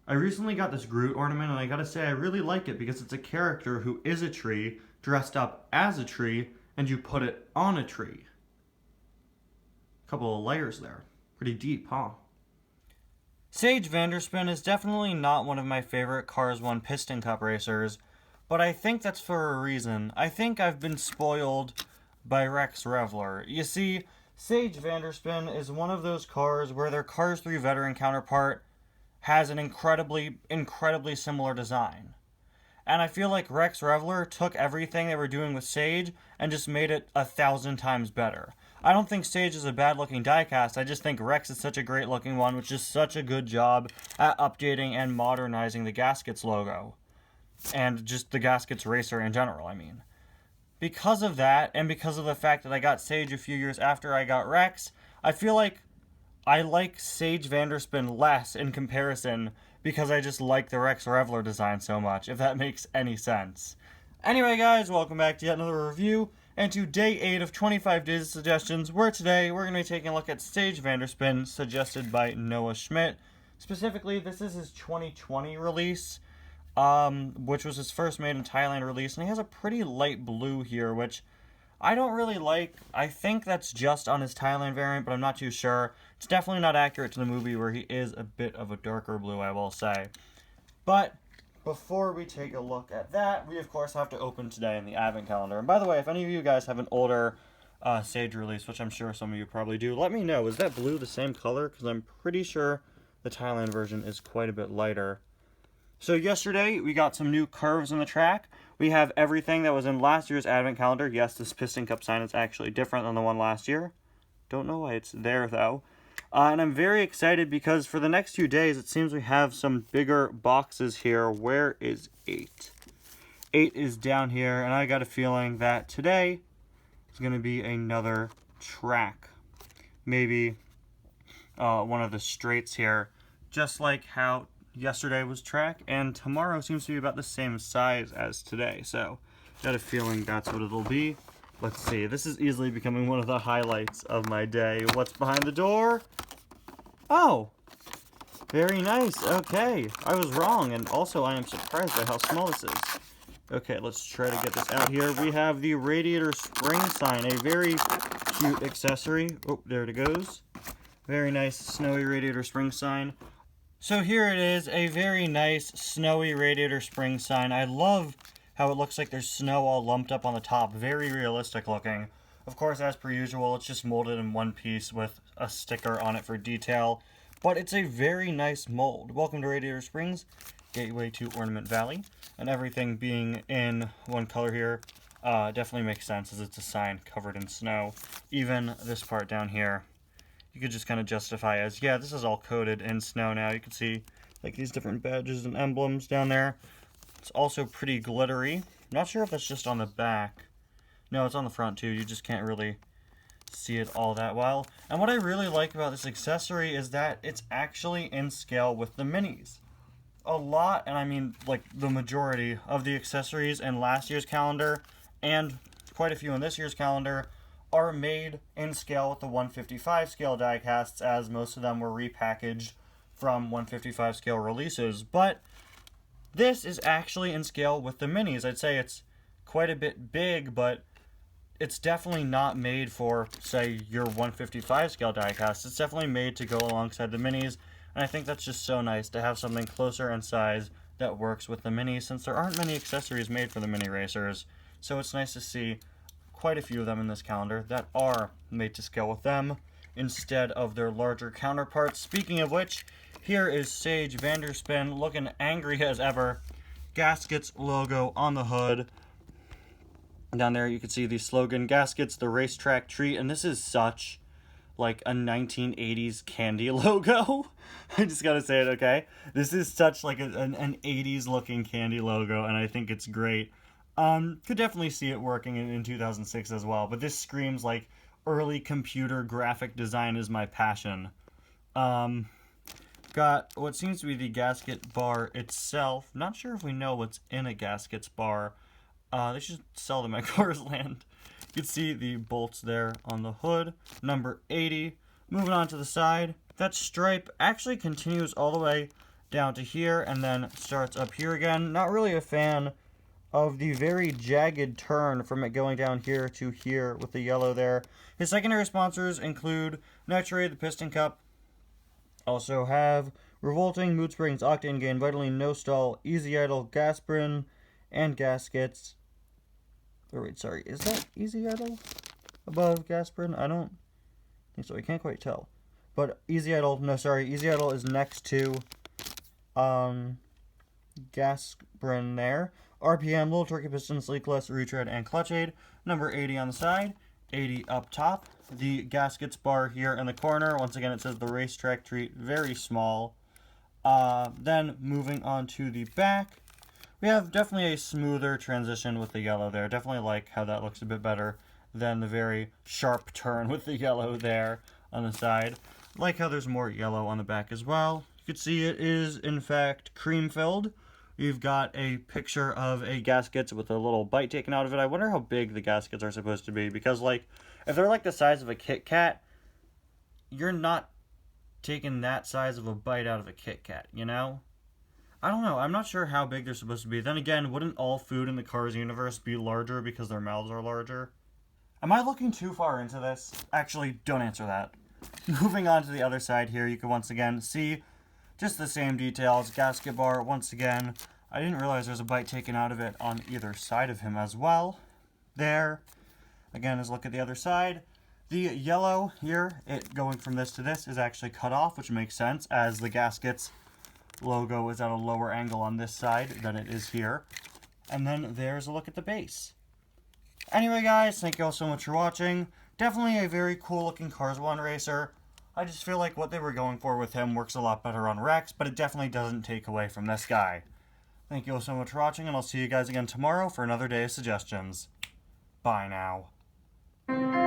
I recently got this Groot ornament, and I gotta say I really like it because it's a character who is a tree, dressed up as a tree, and you put it on a tree. A couple of layers there. Pretty deep, huh? Sage VanDerSpin is definitely not one of my favorite Cars 1 Piston Cup racers, but I think that's for a reason. I think I've been spoiled by Rex Revler. You see, Sage VanDerSpin is one of those cars where their Cars 3 veteran counterpart has an incredibly similar design. And I feel like Rex Revler took everything they were doing with Sage and just made it 1,000 times better. I don't think Sage is a bad looking diecast, I just think Rex is such a great looking one, which is such a good job at updating and modernizing the Gaskets logo. And just the Gaskets racer in general, I mean. Because of that, and because of the fact that I got Sage a few years after I got Rex, I feel like I like Sage VanDerSpin less in comparison because I just like the Rex Revler design so much, if that makes any sense. Anyway, guys, welcome back to yet another review, and to day 8 of 25 days of suggestions, where today we're going to be taking a look at Sage VanDerSpin, suggested by Noah Schmidt. Specifically, this is his 2020 release, which was his first made in Thailand release, and he has a pretty light blue here, which I don't really like. I think that's just on his Thailand variant, but I'm not too sure. It's definitely not accurate to the movie, where he is a bit of a darker blue, I will say. But before we take a look at that, we of course have to open today in the advent calendar. And by the way, if any of you guys have an older Sage release, which I'm sure some of you probably do, let me know. Is that blue the same color? Because I'm pretty sure the Thailand version is quite a bit lighter. So yesterday, we got some new curves in the track. We have everything that was in last year's advent calendar. Yes, this Piston Cup sign is actually different than the one last year. Don't know why it's there, though. And I'm very excited because for the next few days, it seems we have some bigger boxes here. Where is 8? 8 is down here, and I got a feeling that today is going to be another track. Maybe one of the straights here, just like how yesterday was track, and tomorrow seems to be about the same size as today, so got a feeling that's what it'll be. Let's see, this is easily becoming one of the highlights of my day. What's behind the door? Oh, very nice. Okay, I was wrong, and also I am surprised by how small this is. Okay, let's try to get this out here. We have the radiator spring sign, a very cute accessory. Oh, there it goes. Very nice snowy radiator spring sign. So here it is, a very nice snowy radiator spring sign. I love how it looks like there's snow all lumped up on the top. Very realistic looking. Of course, as per usual, it's just molded in one piece with a sticker on it for detail. But it's a very nice mold. Welcome to Radiator Springs, gateway to Ornament Valley. And everything being in one color here definitely makes sense, as it's a sign covered in snow. Even this part down here, you could just kind of justify as, yeah, this is all coated in snow now. You can see like these different badges and emblems down there. It's also pretty glittery. I'm not sure if that's just on the back. No, it's on the front too. You just can't really see it all that well. And what I really like about this accessory is that it's actually in scale with the minis. A lot, and I mean like the majority of the accessories in last year's calendar, and quite a few in this year's calendar, are made in scale with the 155 scale diecasts, as most of them were repackaged from 155 scale releases. But this is actually in scale with the minis. I'd say it's quite a bit big, but it's definitely not made for, say, your 155 scale diecast. It's definitely made to go alongside the minis, and I think that's just so nice to have something closer in size that works with the minis, since there aren't many accessories made for the mini racers. So it's nice to see quite a few of them in this calendar that are made to scale with them instead of their larger counterparts. Speaking of which, here is Sage VanDerSpin looking angry as ever. Gaskets logo on the hood. Down there you can see the slogan, Gaskets, the racetrack treat, and this is such like a 1980s candy logo. I just gotta say it, okay? This is such like an 80s looking candy logo, and I think it's great. Could definitely see it working in 2006 as well, but this screams like early computer graphic design is my passion. Got what seems to be the gasket bar itself. Not sure if we know what's in a gaskets bar. They should sell them at Cars Land. You can see the bolts there on the hood. Number 80. Moving on to the side. That stripe actually continues all the way down to here and then starts up here again. Not really a fan of the very jagged turn from it going down here to here with the yellow there. His secondary sponsors include Nitrate, the Piston Cup. Also have Revolting, Mood Springs, Octane Gain, Vitaline, No Stall, Easy Idle, Gasprin, and Gaskets. Oh, wait, sorry. Is that Easy Idle above Gasprin? I don't think so. I can't quite tell. But Easy Idle, no, sorry. Easy Idle is next to Gasprin there. RPM, Little Turkey Piston, Sleekless, Retread, and Clutch Aid. Number 80 on the side, 80 up top. The gaskets bar here in the corner. Once again, it says the racetrack treat, very small. Then moving on to the back, we have definitely a smoother transition with the yellow there. Definitely like how that looks a bit better than the very sharp turn with the yellow there on the side. Like how there's more yellow on the back as well. You can see it is, in fact, cream-filled. You've got a picture of a gaskets with a little bite taken out of it. I wonder how big the gaskets are supposed to be, because, like, if they're like the size of a Kit Kat, you're not taking that size of a bite out of a Kit Kat, you know? I don't know. I'm not sure how big they're supposed to be. Then again, wouldn't all food in the Cars universe be larger because their mouths are larger? Am I looking too far into this? Actually, don't answer that. Moving on to the other side here, you can once again see just the same details. Gasket bar, once again. I didn't realize there's a bite taken out of it on either side of him as well. There. Again, as look at the other side. The yellow here, it going from this to this, is actually cut off, which makes sense, as the gaskets logo is at a lower angle on this side than it is here. And then there's a look at the base. Anyway, guys, thank you all so much for watching. Definitely a very cool looking Cars 1 racer. I just feel like what they were going for with him works a lot better on Rex, but it definitely doesn't take away from this guy. Thank you all so much for watching, and I'll see you guys again tomorrow for another day of suggestions. Bye now.